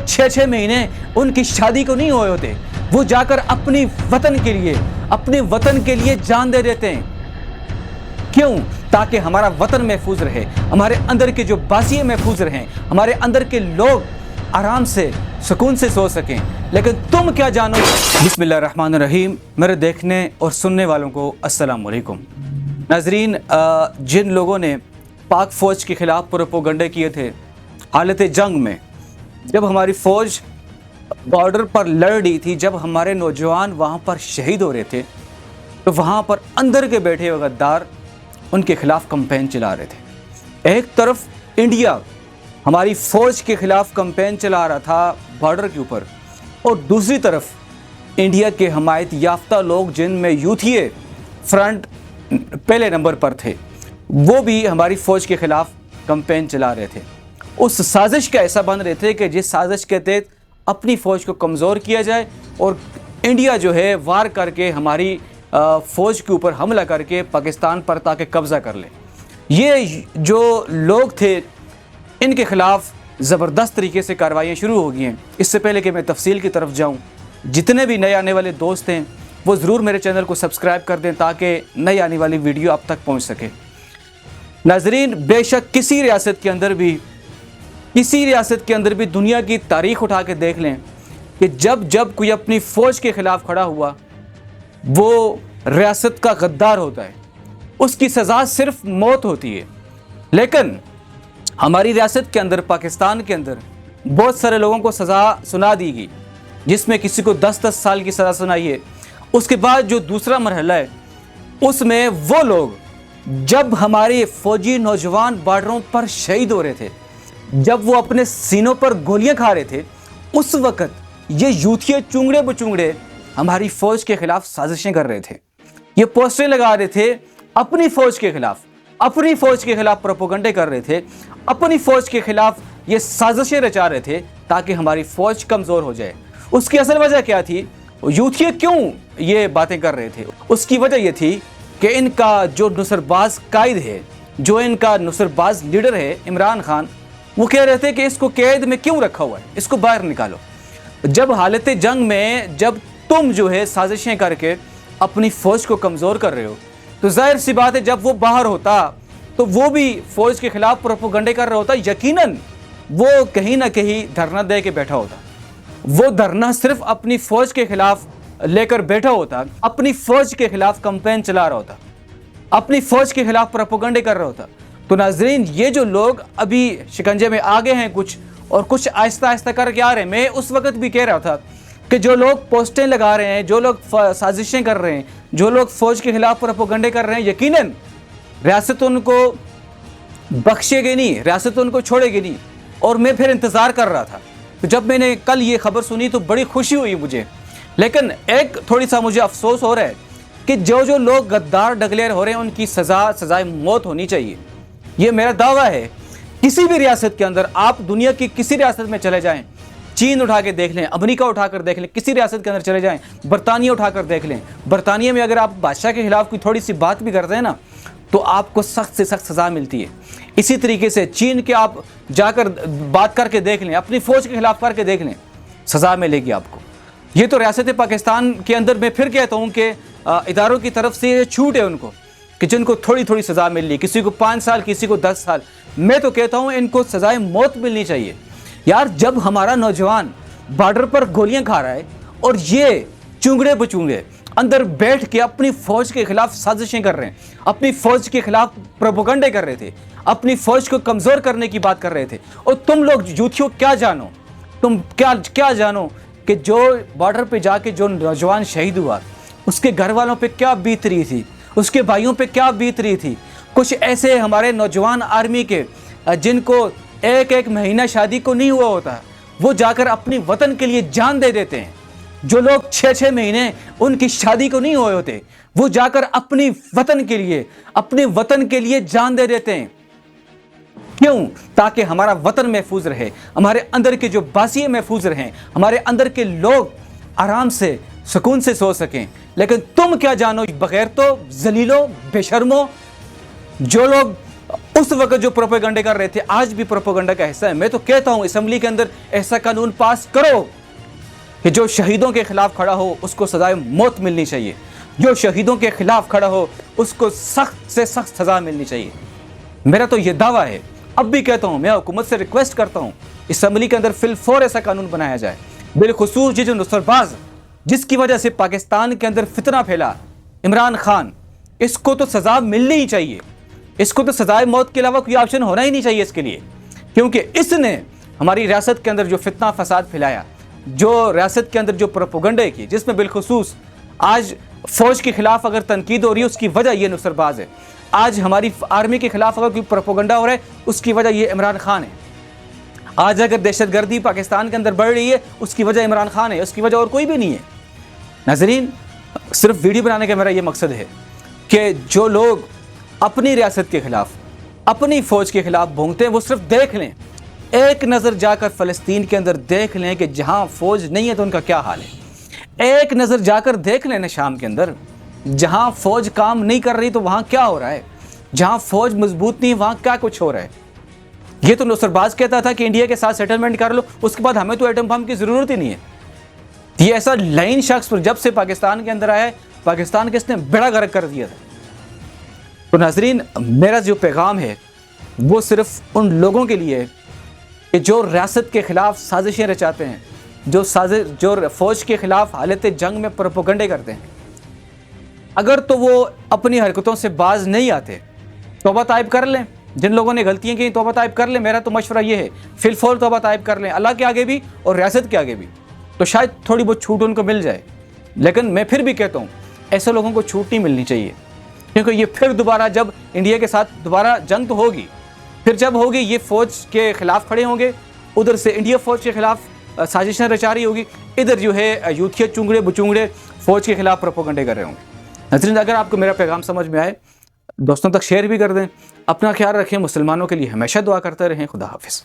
6 महीने उनकी शादी को नहीं हुए होते, वो जाकर अपने वतन के लिए जान दे देते हैं। क्यों? ताकि हमारा वतन महफूज रहे, हमारे अंदर के जो बासिए महफूज रहें, हमारे अंदर के लोग आराम से सुकून से सो सकें। लेकिन तुम क्या जानो। बिस्मिल्लाहिर्रहमानिर्रहीम। मेरे देखने और सुनने वालों को अस्सलाम वालेकुम। नाजरीन, जिन लोगों ने पाक फ़ौज के ख़िलाफ़ प्रोपेगेंडे किए थे हालत जंग में, जब हमारी फ़ौज बॉर्डर पर लड़ रही थी, जब हमारे नौजवान वहाँ पर शहीद हो रहे थे, तो वहाँ पर अंदर के बैठे हुए गद्दार उनके ख़िलाफ़ कैंपेन चला रहे थे। एक तरफ इंडिया हमारी फ़ौज के ख़िलाफ़ कैंपेन चला रहा था बॉर्डर के ऊपर, और दूसरी तरफ इंडिया के हमायत याफ्ता लोग, जिनमें यूथिए फ्रंट पहले नंबर पर थे, वो भी हमारी फ़ौज के ख़िलाफ़ कैंपेन चला रहे थे। उस साजिश का ऐसा बन रहे थे कि जिस साजिश के तहत अपनी फ़ौज को कमज़ोर किया जाए और इंडिया जो है वार करके हमारी फ़ौज के ऊपर हमला करके पाकिस्तान पर ताकि कब्ज़ा कर ले। ये जो लोग थे, इनके ख़िलाफ़ ज़बरदस्त तरीके से कार्रवाइयाँ शुरू हो गई हैं। इससे पहले कि मैं तफसील की तरफ जाऊँ, जितने भी नए आने वाले दोस्त हैं वो ज़रूर मेरे चैनल को सब्सक्राइब कर दें ताकि नई आने वाली वीडियो आप तक पहुँच सके। नाजरीन, बेशक किसी रियासत के अंदर भी दुनिया की तारीख़ उठा के देख लें कि जब कोई अपनी फ़ौज के ख़िलाफ़ खड़ा हुआ, वो रियासत का गद्दार होता है, उसकी सज़ा सिर्फ मौत होती है। लेकिन हमारी रियासत के अंदर, पाकिस्तान के अंदर, बहुत सारे लोगों को सज़ा सुना दी गई, जिसमें किसी को 10-10 साल की सज़ा सुनाई है। उसके बाद जो दूसरा मरहला है, उसमें वो लोग, जब हमारे फ़ौजी नौजवान बॉर्डरों पर शहीद हो रहे थे, जब वो अपने सीनों पर गोलियां खा रहे थे, उस वक़्त ये यूथिया चुंगड़े बचुंगड़े हमारी फ़ौज के ख़िलाफ़ साजिशें कर रहे थे। ये पोस्टरें लगा रहे थे अपनी फ़ौज के ख़िलाफ़ प्रोपेगेंडे कर रहे थे, अपनी फ़ौज के ख़िलाफ़ ये साजिशें रचा रहे थे ताकि हमारी फ़ौज कमज़ोर हो जाए। उसकी असल वजह क्या थी? यूथिया क्यों ये बातें कर रहे थे? उसकी वजह ये थी कि इनका जो नुसरबाज कायद है, जो इनका नुसरबाज लीडर है इमरान खान, वो कह रहे थे कि इसको कैद में क्यों रखा हुआ है, इसको बाहर निकालो। जब हालत जंग में जब तुम जो है साजिशें करके अपनी फ़ौज को कमज़ोर कर रहे हो, तो जाहिर सी बात है जब वो बाहर होता तो वो भी फ़ौज के ख़िलाफ़ प्रोपेगेंडे कर रहा होता। यकीनन वो कहीं ना कहीं धरना दे के बैठा होता। वो धरना सिर्फ अपनी फ़ौज के ख़िलाफ़ लेकर बैठा होता, अपनी फ़ौज के ख़िलाफ़ कैंपेन चला रहा होता, अपनी फ़ौज के ख़िलाफ़ प्रोपेगेंडे कर रहा होता। तो नाजरीन, ये जो लोग अभी शिकंजे में आ गए हैं कुछ आहिस्ता आहिस्ता करके आ रहे हैं। मैं उस वक्त भी कह रहा था कि जो लोग पोस्टें लगा रहे हैं, जो लोग साजिशें कर रहे हैं, जो लोग फ़ौज के ख़िलाफ़ प्रोपेगेंडे कर रहे हैं, यकीनन रियासत उनको बख्शेगी नहीं, रियासत उनको छोड़ेगी नहीं। और मैं फिर इंतज़ार कर रहा था, तो जब मैंने कल ये ख़बर सुनी तो बड़ी खुशी हुई मुझे। लेकिन एक थोड़ी सा मुझे अफसोस हो रहा है कि जो लोग गद्दार डिक्लेयर हो रहे हैं, उनकी सज़ाए मौत होनी चाहिए। ये मेरा दावा है। किसी भी रियासत के अंदर, आप दुनिया की किसी रियासत में चले जाएं, चीन उठा के देख लें, अमेरिका उठा कर देख लें, किसी रियासत के अंदर चले जाएं, बरतानिया उठा कर देख लें, बरतानिया में अगर आप बादशाह के ख़िलाफ़ कोई थोड़ी सी बात भी करते हैं ना, तो आपको सख्त से सख्त सज़ा मिलती है। इसी तरीके से चीन के आप जाकर बात करके देख लें, अपनी फ़ौज के ख़िलाफ़ करके देख लें, सज़ा मिलेगी आपको। ये तो रियासत पाकिस्तान के अंदर मैं फिर कहता हूँ कि इदारों की तरफ से छूट है उनको कि जिनको थोड़ी थोड़ी सज़ा मिल रही, किसी को 5 साल, किसी को 10 साल। मैं तो कहता हूँ इनको सज़ाए मौत मिलनी चाहिए। यार, जब हमारा नौजवान बॉर्डर पर गोलियां खा रहा है और ये चुंगड़े बचुंगड़े अंदर बैठ के अपनी फ़ौज के ख़िलाफ़ साजिशें कर रहे हैं, अपनी फ़ौज के ख़िलाफ़ प्रोपेगेंडे कर रहे थे, अपनी फ़ौज को कमज़ोर करने की बात कर रहे थे, और तुम लोग यूथियों क्या जानो, तुम क्या जानो कि जो बॉर्डर पे जाके जो नौजवान शहीद हुआ, उसके घर वालों पे क्या बीत रही थी, उसके भाइयों पे क्या बीत रही थी। कुछ ऐसे हमारे नौजवान आर्मी के जिनको एक महीना शादी को नहीं हुआ होता, वो जाकर अपनी वतन के लिए जान दे देते हैं। जो लोग 6-6 महीने उनकी शादी को नहीं हुए होते, वो जाकर अपने वतन के लिए जान दे देते हैं। क्यों? ताकि हमारा वतन महफूज रहे, हमारे अंदर के जो बासिए महफूज रहें, हमारे अंदर के लोग आराम से सुकून से सो सकें। लेकिन तुम क्या जानो, बगैर तो जलीलो बेशर्मो, जो लोग اس وقت جو پروپیگنڈے کر رہے تھے آج بھی پروپیگنڈا کا حصہ ہے. میں تو کہتا ہوں اسمبلی کے اندر ایسا قانون پاس کرو کہ جو شہیدوں کے خلاف کھڑا ہو اس کو سزائے موت ملنی چاہیے. جو شہیدوں کے خلاف کھڑا ہو اس کو سخت سے سخت سزا ملنی چاہیے. میرا تو یہ دعویٰ ہے, اب بھی کہتا ہوں, میں حکومت سے ریکویسٹ کرتا ہوں اسمبلی کے اندر فی الفور ایسا قانون بنایا جائے. بالخصوص یہ جو نصر باز جس کی وجہ سے پاکستان کے اندر فتنہ پھیلا, عمران خان, اس کو تو سزا ملنی ہی چاہیے. اس کو تو سزائے موت کے علاوہ کوئی آپشن ہونا ہی نہیں چاہیے اس کے لیے, کیونکہ اس نے ہماری ریاست کے اندر جو فتنہ فساد پھیلایا, جو ریاست کے اندر جو پروپیگنڈے کی, جس میں بالخصوص آج فوج کے خلاف اگر تنقید ہو رہی ہے اس کی وجہ یہ نصر باز ہے. آج ہماری آرمی کے خلاف اگر کوئی پروپیگنڈا ہو رہا ہے اس کی وجہ یہ عمران خان ہے. آج اگر دہشت گردی پاکستان کے اندر بڑھ رہی ہے اس کی وجہ عمران خان ہے, اس کی وجہ اور کوئی بھی نہیں ہے. ناظرین, صرف ویڈیو بنانے کا میرا یہ مقصد ہے کہ جو لوگ اپنی ریاست کے خلاف, اپنی فوج کے خلاف بھونگتے ہیں وہ صرف دیکھ لیں, ایک نظر جا کر فلسطین کے اندر دیکھ لیں کہ جہاں فوج نہیں ہے تو ان کا کیا حال ہے. ایک نظر جا کر دیکھ لیں نا شام کے اندر, جہاں فوج کام نہیں کر رہی تو وہاں کیا ہو رہا ہے, جہاں فوج مضبوط نہیں وہاں کیا کچھ ہو رہا ہے. یہ تو نصر باز کہتا تھا کہ انڈیا کے ساتھ سیٹلمنٹ کر لو, اس کے بعد ہمیں تو ایٹم بم کی ضرورت ہی نہیں ہے. یہ ایسا لائن شخص پر جب سے پاکستان کے اندر آیا ہے, پاکستان کے اس نے بیڑا غرق کر دیا تھا. تو ناظرین, میرا جو پیغام ہے وہ صرف ان لوگوں کے لیے کہ جو ریاست کے خلاف سازشیں رچاتے ہیں, جو فوج کے خلاف حالت جنگ میں پروپیگنڈے کرتے ہیں, اگر تو وہ اپنی حرکتوں سے باز نہیں آتے توبہ طائب کر لیں. جن لوگوں نے غلطیاں کی توبہ طائب کر لیں. میرا تو مشورہ یہ ہے فی الفور توبہ طائب کر لیں, اللہ کے آگے بھی اور ریاست کے آگے بھی, تو شاید تھوڑی بہت چھوٹ ان کو مل جائے. لیکن میں پھر بھی کہتا ہوں ایسے لوگوں کو چھوٹ نہیں ملنی چاہیے, کیونکہ یہ پھر دوبارہ جب انڈیا کے ساتھ دوبارہ جنگ تو ہوگی, پھر جب ہوگی یہ فوج کے خلاف کھڑے ہوں گے, ادھر سے انڈیا فوج کے خلاف سازشیں رچا رہی ہوگی, ادھر جو ہے یوتھیا چونگڑے بچونگڑے فوج کے خلاف پروپیگنڈے کر رہے ہوں گے. ناظرین, اگر آپ کو میرا پیغام سمجھ میں آئے دوستوں تک شیئر بھی کر دیں. اپنا خیال رکھیں, مسلمانوں کے لیے ہمیشہ دعا کرتے رہیں. خدا حافظ.